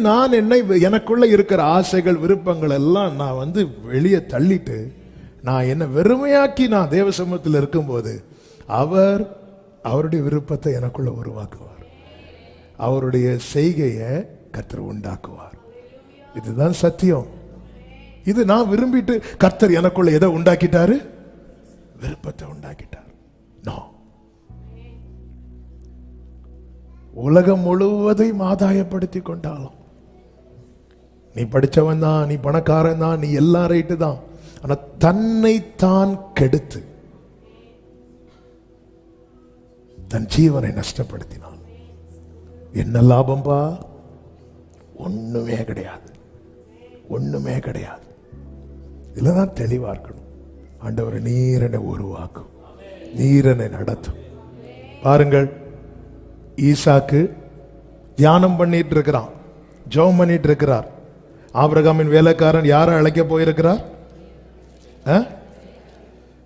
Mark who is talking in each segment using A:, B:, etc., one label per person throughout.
A: நான் எனக்குள்ள இருக்கிற ஆசைகள் விருப்பங்கள் எல்லாம் நான் வெளியே தள்ளிட்டு நான் என்ன வெறுமையாக்கி நான் தேவ சமூகத்தில் இருக்கும்போது அவருடைய விருப்பத்தை எனக்குள்ள உருவாக்குவார். அவருடைய செய்கையை கர்த்தர் உண்டாக்குவார். இதுதான் சத்தியம். இது நான் விரும்பிட்டு கர்த்தர் எனக்குள்ள எதை உண்டாக்கிட்டாரு? விருப்பத்தை உண்டாக்கிட்டார். உலகம் முழுவதையும் ஆதாயப்படுத்தி கொண்டாலும் நீ படிச்சவன் தான், நீ பணக்காரன் தான், நீ எல்லாம் ரைட்டு தான், ஆனா தன்னைத்தான் கெடுத்து தன் ஜீவனை நஷ்டப்படுத்தினான். என்ன லாபம்பா? ஒண்ணுமே கிடையாது, ஒண்ணுமே கிடையாது. இதுலதான் தெளிவா இருக்கணும். ஆண்டவர் நீரனை உருவாக்கும், நீரனை நடத்தும். பாருங்கள், ஈசாக்கு தியானம் பண்ணிட்டு இருக்கிறான், ஜெபம் பண்ணிட்டு இருக்கிறார். ஆபிரகாமின் வேலைக்காரன் யாரை அழைக்க போயிருக்கிறார்?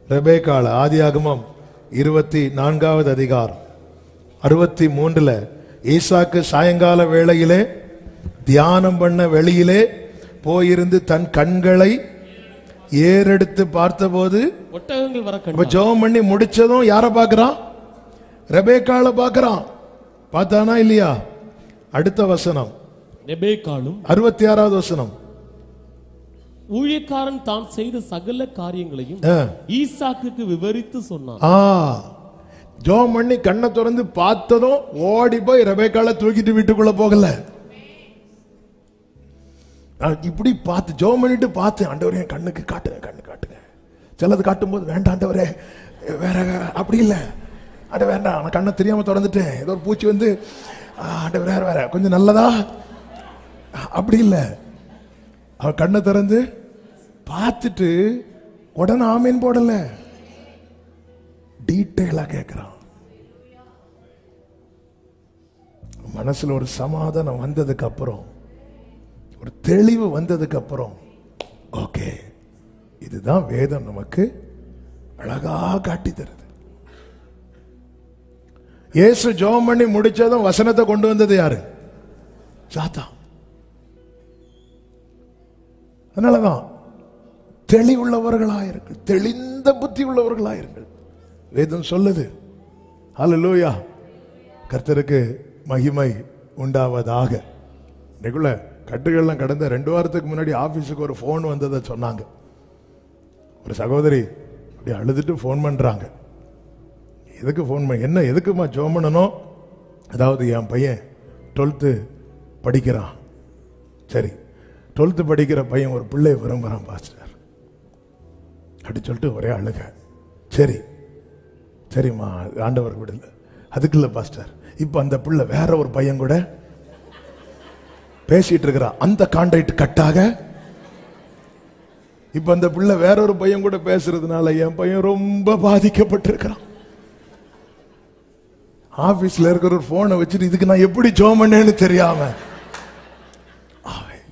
A: ரெபேக்காள். ஆதியாகமம் 24வது அதிகாரம் 63 ஈசாக்கு சாயங்கால வேளையிலே தியானம் பண்ண வெளியிலே போயிருந்து தன் கண்களை ஏறெடுத்து பார்த்தபோது
B: ஒட்டகங்கள் வர கண்டான்.
A: ஜெபம் பண்ணி முடிச்சதும் யாரை பார்க்கிறான்? ரெபேக்காளை பார்க்கிறான். பார்த்தானா இல்லையா? அடுத்த வசனம்
B: ரெபேக்காளும்
A: 66வது வசனம்.
B: ஊழியக்காரன் தான் செய்த சகல காரியங்களையும் ஈசாக்குக்கு விவரித்து சொன்னான்.
A: ஜெபம் பண்ணி கண்ணை திறந்து பார்த்ததும் ஓடி போய் ரெபேக்காளை தூக்கிட்டு வீட்டுக்குள்ள போகல. இப்படி பார்த்து ஜெபம் பண்ணிட்டு பார்த்து, ஆண்டவரே என் கண்ணுக்கு காட்டுங்க, கண்ணு காட்டுங்க. சிலது காட்டும் போது வேண்டாம் ஆண்டவரே, வேற அப்படி இல்லை, அட வேண்டாம், நான் கண்ணை தெரியாம திறந்துட்டேன், ஏதோ ஒரு பூச்சி வந்து ஆண்டவரே வேற கொஞ்சம் நல்லதா, அப்படி இல்லை. அவன் கண்ணை திறந்து பார்த்துட்டு உடனே ஆமீன் போடல, டீட்டெயிலா கேட்கிறான். மனசுல ஒரு சமாதானம் வந்ததுக்கு அப்புறம், ஒரு தெளிவு வந்ததுக்கு அப்புறம், ஓகே, இதுதான் வேதம் நமக்கு அழகா காட்டி தருது. இயேசு ஜெபம் பண்ணி முடிச்சதும் வசனத்தை கொண்டு வந்தது யாரு? சாத்தான். அதனாலதான் தெளிவுள்ளவர்களாயிருங்கள், தெளிந்த புத்தி உள்ளவர்களாயிருங்கள் வேதம் சொல்லுது. ஹல்லேலூயா. கர்த்தருக்கு மகிமை உண்டாவதாக. இன்னைக்குள்ள கட்டுகள்லாம் கடந்த 2 வாரத்துக்கு முன்னாடி ஆபீஸுக்கு ஒரு போன் வந்ததை சொன்னாங்க. ஒரு சகோதரி அப்படி அழுதுட்டு போன் பண்றாங்க. எதுக்கு போன் பண்ண, என்ன எதுக்குமா ஜெபம் பண்ணணும்? அதாவது என் பையன் 12th படிக்கிறான். சரி, 12th படிக்கிற பையன் ஒரு பிள்ளை விரும்புறான் பாஸ்டர் அப்படி சொல்லிட்டு ஒரே அழுக. சரி சரிம்மா, ஆண்டவர் விடல. அதுக்கு இல்லை பாஸ்டர், இப்ப அந்த பிள்ளை வேற ஒரு பையன் கூட பேசிட்டு இருக்கிறான், அந்த கான்ட்ராக்ட் கட்டாக. இப்ப அந்த பிள்ளை வேற ஒரு பையன் கூட பேசுறதுனால என் பையன் ரொம்ப பாதிக்கப்பட்டிருக்கிறான். ஆபீஸ்ல இருக்கிற ஒரு போனை வச்சுட்டு இதுக்கு நான் எப்படி ஜெபம் பண்ணேன்னு தெரியாம,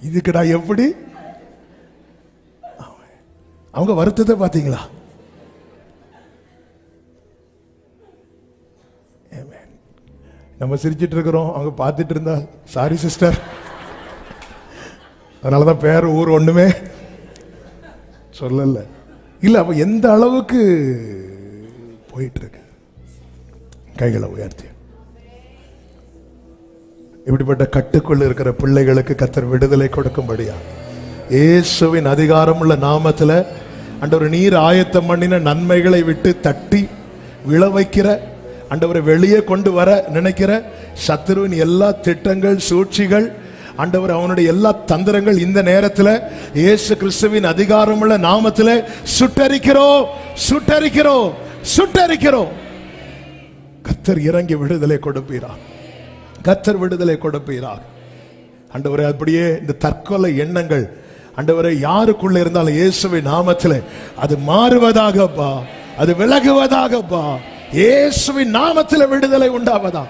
A: இதுக்கு நான் எப்படி, அவங்க வருத்தத்தை பாத்தீங்களா? நம்ம சிரிச்சிட்டு இருக்கிறோம், அவங்க பார்த்துட்டு இருந்தா சாரி சிஸ்டர். அதனாலதான் பேர் ஊர் ஒண்ணுமே சொல்லல. இல்ல, அப்ப எந்த அளவுக்கு போயிட்டு இருக்கு. கைகளை உயர்த்தி, இப்படிப்பட்ட கட்டுக்குள் இருக்கிற பிள்ளைகளுக்கு கர்த்தர் விடுதலை கொடுக்கும்படியா இயேசுவின் அதிகாரமுள்ள நாமத்துல ஆண்டவர் நீர் ஆயத்தம் பண்ணின நன்மைகளை விட்டு தட்டி விழ வைக்கிற, ஆண்டவரை வெளியே கொண்டு வர நினைக்கிற சத்துருவின் எல்லா திட்டங்கள், சூழ்ச்சிகள், ஆண்டவர் அவனுடைய எல்லா தந்திரங்கள் இந்த நேரத்தில் இயேசு கிறிஸ்துவின் அதிகாரமுள்ள நாமத்தில் சுட்டரிக்கிறோம், சுட்டரிக்கிறோம், சுட்டரிக்கிறோம். கர்த்தர் இறங்கி விடுதலை கொடுப்பீரா, கர்த்தர் விடுதலை கொடுப்பீராக. ஆண்டவரே, அப்படியே இந்த தற்கொலை எண்ணங்கள் ஆண்டவரே யாருக்குள்ள இருந்தாலும் இயேசுவின் நாமத்தில் அது மாறுவதாகப்பா, அது விலகுவதாகப்பா, இயேசுவின் நாமத்தில் விடுதலை உண்டாவதா.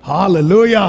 A: ஹல்லேலூயா.